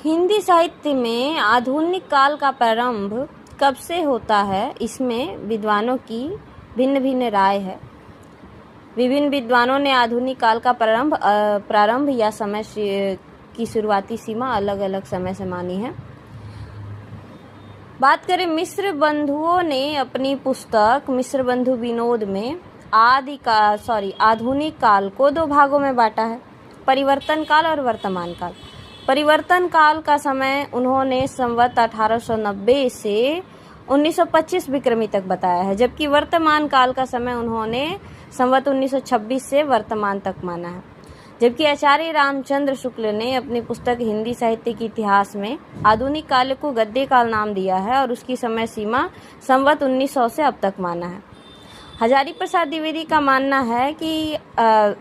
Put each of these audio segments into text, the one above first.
हिंदी साहित्य में आधुनिक काल का प्रारंभ कब से होता है, इसमें विद्वानों की भिन्न भिन्न राय है। विभिन्न विद्वानों ने आधुनिक काल का प्रारंभ या समय की शुरुआती सीमा अलग अलग समय से मानी है। बात करें मिश्र बंधुओं ने अपनी पुस्तक मिश्र बंधु विनोद में आधुनिक काल को दो भागों में बांटा है, परिवर्तन काल और वर्तमान काल। परिवर्तन काल का समय उन्होंने संवत 1890 से 1925 विक्रमी तक बताया है, जबकि वर्तमान काल का समय उन्होंने संवत 1926 से वर्तमान तक माना है। जबकि आचार्य रामचंद्र शुक्ल ने अपनी पुस्तक हिंदी साहित्य के इतिहास में आधुनिक काल को गद्य काल नाम दिया है और उसकी समय सीमा संवत 1900 से अब तक माना है। हजारी प्रसाद द्विवेदी का मानना है कि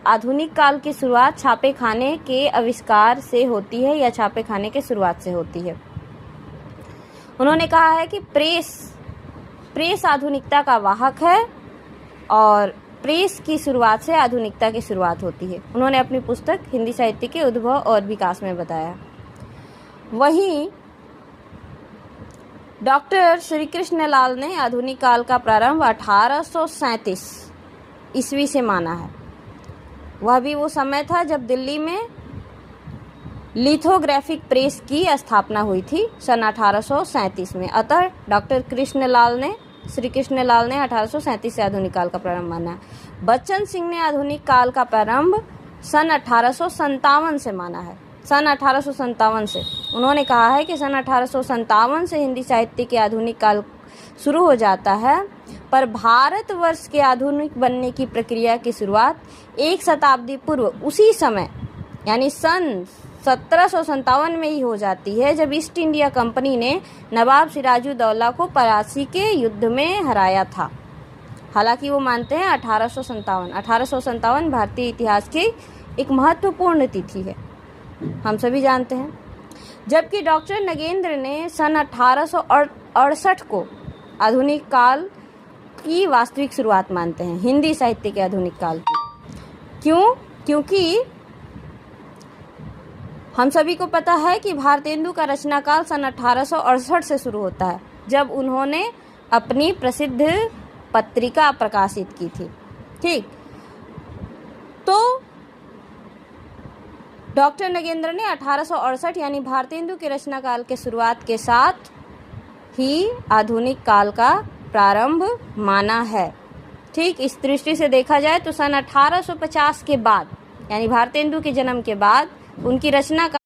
आधुनिक काल की शुरुआत छापे खाने के आविष्कार से होती है या छापे खाने के शुरुआत से होती है। उन्होंने कहा है कि प्रेस आधुनिकता का वाहक है और प्रेस की शुरुआत से आधुनिकता की शुरुआत होती है। उन्होंने अपनी पुस्तक हिंदी साहित्य के उद्भव और विकास में बताया। वहीं डॉक्टर श्री कृष्ण लाल ने आधुनिक काल का प्रारंभ 1837 ईस्वी से माना है। वह भी वो समय था जब दिल्ली में लिथोग्राफिक प्रेस की स्थापना हुई थी सन 1837 में। अतः डॉक्टर श्री कृष्ण लाल ने 1837 से आधुनिक काल का प्रारंभ माना है। बच्चन सिंह ने आधुनिक काल का प्रारंभ सन 1857 से माना है। सन 1857 से उन्होंने कहा है कि सन 1857 से हिंदी साहित्य के आधुनिक काल शुरू हो जाता है, पर भारतवर्ष के आधुनिक बनने की प्रक्रिया की शुरुआत एक शताब्दी पूर्व उसी समय यानी सन 1757 में ही हो जाती है, जब ईस्ट इंडिया कंपनी ने नवाब सिराजुद्दौला को परासी के युद्ध में हराया था। हालांकि वो मानते हैं 1857 भारतीय इतिहास की एक महत्वपूर्ण तिथि है, हम सभी जानते हैं। जबकि डॉक्टर नगेंद्र ने सन 1868 को आधुनिक काल की वास्तविक शुरुआत मानते हैं, हिंदी साहित्य के आधुनिक काल की। क्योंकि हम सभी को पता है कि भारतेंदु का रचना काल सन 1868 से शुरू होता है, जब उन्होंने अपनी प्रसिद्ध पत्रिका प्रकाशित की थी। ठीक, तो डॉक्टर नगेंद्र ने 1868 यानी भारतेंदु के रचना काल के शुरुआत के साथ ही आधुनिक काल का प्रारंभ माना है। ठीक, इस दृष्टि से देखा जाए तो सन 1850 के बाद यानी भारतेंदु के जन्म के बाद उनकी रचना